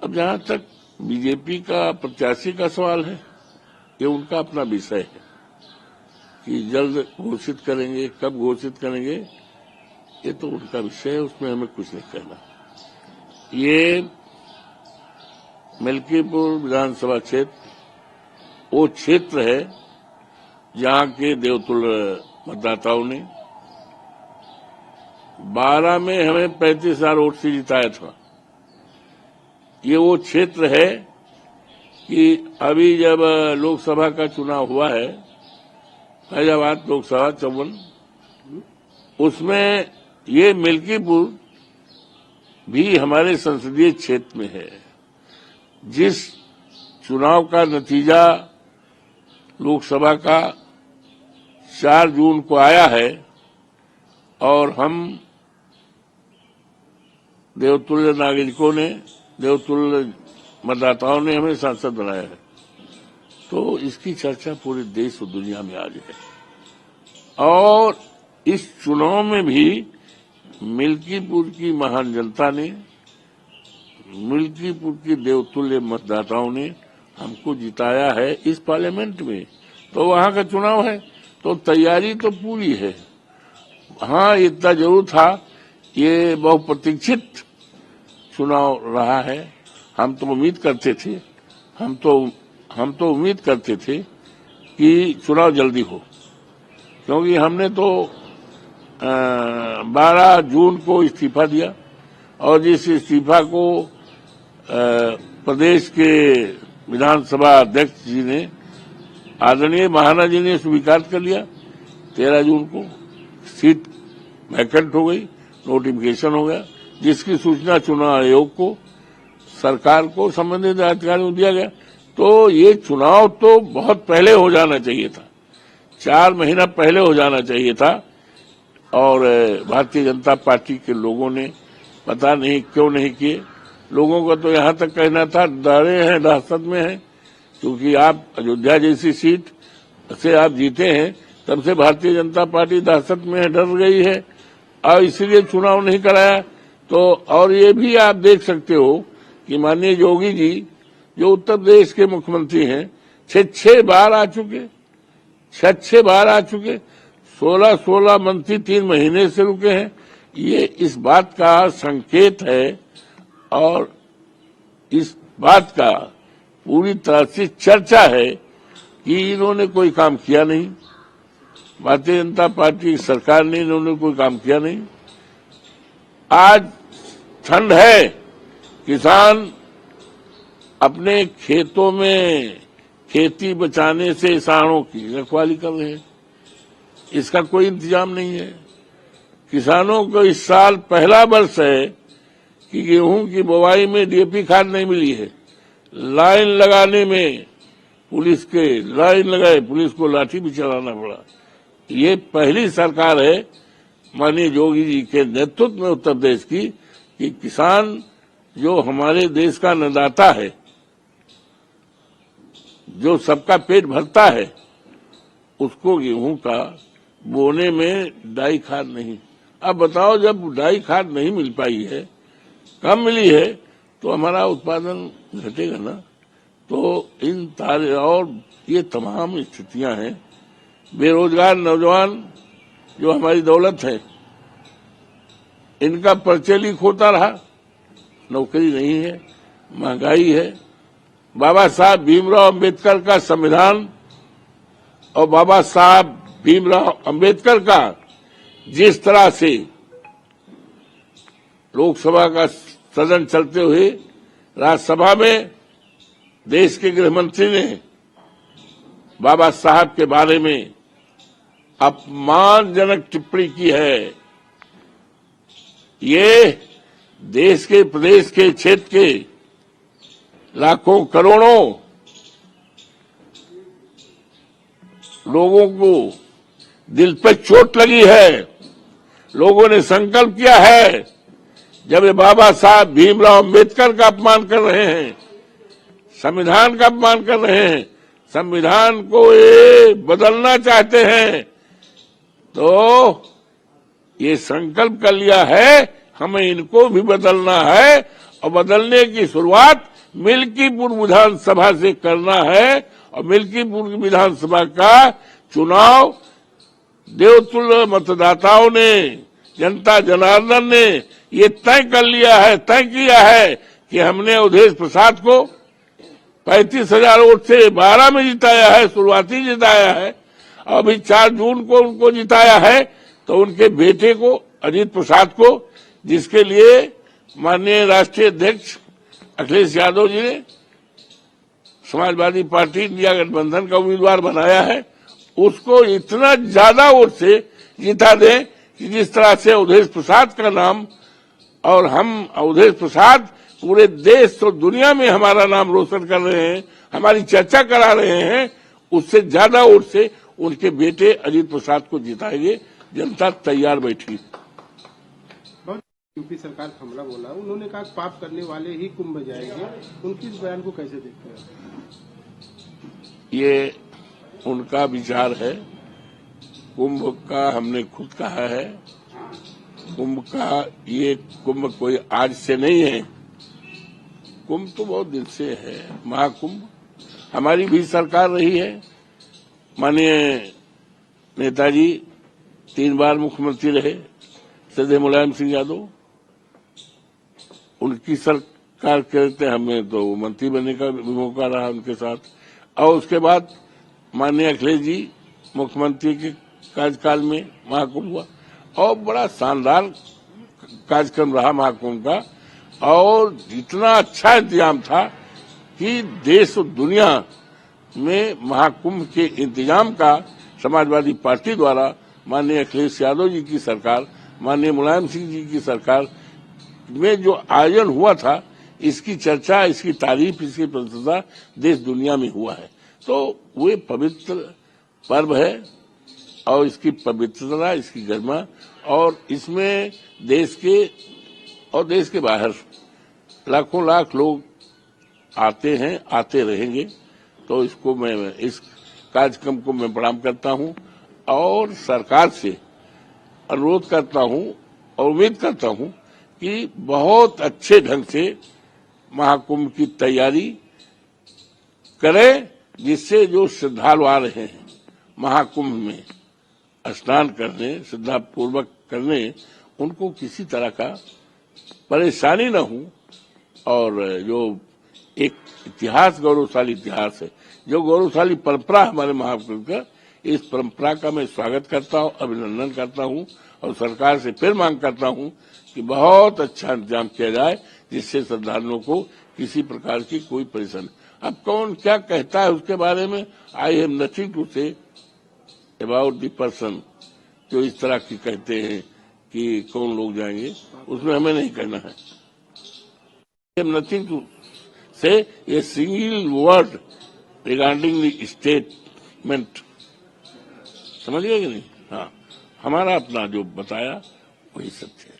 अब जहां तक बीजेपी का प्रत्याशी का सवाल है, ये उनका अपना विषय है कि जल्द घोषित करेंगे, कब घोषित करेंगे, ये तो उनका विषय है, उसमें हमें कुछ नहीं कहना। ये मलकीपुर विधानसभा क्षेत्र वो क्षेत्र है जहां के देवतुल्य मतदाताओं ने 12 में हमें 35,000 वोट से जिताया था। ये वो क्षेत्र है कि अभी जब लोकसभा का चुनाव हुआ है, फैजाबाद लोकसभा 54, उसमें ये मलकीपुर भी हमारे संसदीय क्षेत्र में है। जिस चुनाव का नतीजा लोकसभा का 4 जून को आया है और हम देवतुल्य नागरिकों ने, देवतुल्य मतदाताओं ने हमें सांसद बनाया है, तो इसकी चर्चा पूरे देश और दुनिया में आज है। और इस चुनाव में भी मलकीपुर की महान जनता ने, मलकीपुर की देवतुल्य मतदाताओं ने हमको जिताया है इस पार्लियामेंट में। तो वहां का चुनाव है तो तैयारी तो पूरी है। हाँ, इतना जरूर था, ये बहुप्रतीक्षित चुनाव रहा है। हम तो उम्मीद करते थे, हम तो उम्मीद करते थे कि चुनाव जल्दी हो, क्योंकि हमने तो 12 जून को इस्तीफा दिया और जिस इस्तीफा को प्रदेश के विधानसभा अध्यक्ष जी ने, आदरणीय महाना जी ने स्वीकार कर लिया। 13 जून को सीट वैकेंट हो गई, नोटिफिकेशन हो गया, जिसकी सूचना चुनाव आयोग को, सरकार को, संबंधित अधिकारियों को दिया गया। तो ये चुनाव तो बहुत पहले हो जाना चाहिए था, 4 महीना पहले हो जाना चाहिए था। और भारतीय जनता पार्टी के लोगों ने पता नहीं क्यों नहीं किए। लोगों का तो यहां तक कहना था डरे हैं, दहशत में हैं, क्योंकि आप अयोध्या जैसी सीट से आप जीते हैं, तब से भारतीय जनता पार्टी दहशत में है, डर गई है और इसलिए चुनाव नहीं कराया। तो और ये भी आप देख सकते हो कि माननीय योगी जी जो उत्तर प्रदेश के मुख्यमंत्री हैं, 6 बार आ चुके, 6 बार आ चुके, 16 मंत्री 3 महीने से रुके हैं। ये इस बात का संकेत है और इस बात का पूरी तरह से चर्चा है कि इन्होंने कोई काम किया नहीं, भारतीय जनता पार्टी सरकार ने इन्होंने कोई काम किया नहीं। आज ठंड है, किसान अपने खेतों में खेती बचाने से सांडों की रखवाली कर रहे हैं, इसका कोई इंतजाम नहीं है। किसानों को इस साल पहला वर्ष है कि गेहूं की बुवाई में डीएपी खाद नहीं मिली है। लाइन लगाने में पुलिस के लाइन लगाए, पुलिस को लाठी भी चलाना पड़ा। ये पहली सरकार है माननीय योगी जी के नेतृत्व में उत्तर प्रदेश की कि किसान जो हमारे देश का अन्नदाता है, जो सबका पेट भरता है, उसको गेहूं का बोने में डाई खाद नहीं। अब बताओ, जब डाई खाद नहीं मिल पाई है, कम मिली है, तो हमारा उत्पादन घटेगा ना। तो इन तारे और ये तमाम स्थितियां हैं। बेरोजगार नौजवान जो हमारी दौलत है, इनका पर्चे लीक होता रहा, नौकरी नहीं है, महंगाई है। बाबा साहब भीमराव अंबेडकर का संविधान और बाबा साहब भीमराव अंबेडकर का जिस तरह से लोकसभा का सदन चलते हुए राज्यसभा में देश के गृह मंत्री ने बाबा साहब के बारे में अपमानजनक टिप्पणी की है, ये देश के, प्रदेश के, क्षेत्र के लाखों करोड़ों लोगों को दिल पर चोट लगी है। लोगों ने संकल्प किया है, जब ये बाबा साहब भीमराव अंबेडकर का अपमान कर रहे हैं, संविधान का अपमान कर रहे हैं, संविधान को ये बदलना चाहते हैं, तो ये संकल्प कर लिया है हमें इनको भी बदलना है और बदलने की शुरुआत मिल्कीपुर विधानसभा से करना है। और मिल्कीपुर विधानसभा का चुनाव देवतुल्य मतदाताओं ने, जनता जनार्दन ने ये तय कर लिया है, तय किया है कि हमने अवधेश प्रसाद को 35,000 वोट से 12 में जिताया है, शुरुआती जिताया है। अभी 4 जून को उनको जिताया है, तो उनके बेटे को अजीत प्रसाद को, जिसके लिए माननीय राष्ट्रीय अध्यक्ष अखिलेश यादव जी ने समाजवादी पार्टी इंडिया गठबंधन का उम्मीदवार बनाया है, उसको इतना ज्यादा वोट से जिता दें कि जिस तरह से अवधेश प्रसाद का नाम, और हम अवधेश प्रसाद पूरे देश और दुनिया में हमारा नाम रोशन कर रहे हैं, हमारी चर्चा करा रहे हैं, उससे ज्यादा वोट से उनके बेटे अजीत प्रसाद को जिताएंगे। जनता तैयार बैठी। यूपी सरकार हमला बोला, उन्होंने कहा पाप करने वाले ही कुंभ जाएंगे, उनकी इस बयान को कैसे देखते हैं? ये उनका विचार है। कुंभ का हमने खुद कहा है, कुंभ का ये कुंभ कोई आज से नहीं है, कुंभ तो बहुत दिन से है। महाकुंभ हमारी भी सरकार रही है। माननीय नेताजी 3 बार मुख्यमंत्री रहे, श्रद्धेय मुलायम सिंह यादव, उनकी सरकार कहते हमें तो मंत्री बनने का भी मौका रहा उनके साथ। और उसके बाद माननीय अखिलेश जी मुख्यमंत्री के कार्यकाल में महाकुंभ हुआ, और बड़ा शानदार कार्यक्रम रहा महाकुंभ का। और इतना अच्छा इंतजाम था कि देश और दुनिया में महाकुंभ के इंतजाम का समाजवादी पार्टी द्वारा माननीय अखिलेश यादव जी की सरकार, माननीय मुलायम सिंह जी की सरकार में जो आयोजन हुआ था, इसकी चर्चा, इसकी तारीफ, इसकी प्रशंसा देश दुनिया में हुआ है। तो वे पवित्र पर्व है, और इसकी पवित्रता, इसकी गरिमा, और इसमें देश के और देश के बाहर लाखों लाख लोग आते हैं, आते रहेंगे। तो इसको मैं इस कार्यक्रम को मैं प्रणाम करता हूं, और सरकार से अनुरोध करता हूं और उम्मीद करता हूं कि बहुत अच्छे ढंग से महाकुंभ की तैयारी करें, जिससे जो श्रद्धालु आ रहे हैं महाकुंभ में स्नान करने, श्रद्धा पूर्वक करने, उनको किसी तरह का परेशानी न हो। और जो एक इतिहास, गौरवशाली इतिहास है, जो गौरवशाली परंपरा हमारे महाकुंभ का, इस परंपरा का मैं स्वागत करता हूं, अभिनंदन करता हूं, और सरकार से फिर मांग करता हूं कि बहुत अच्छा इंतजाम किया जाए, जिससे श्रद्धालुओं को किसी प्रकार की कोई परेशानी। अब कौन क्या कहता है उसके बारे में, I have nothing to say about the person जो इस तरह की कहते हैं कि कौन लोग जाएंगे, उसमें हमें नहीं कहना है। आई हैव नथिंग टू से a single word regarding the statement, समझ गए कि नहीं? हाँ, हमारा अपना जो बताया वही सत्य है।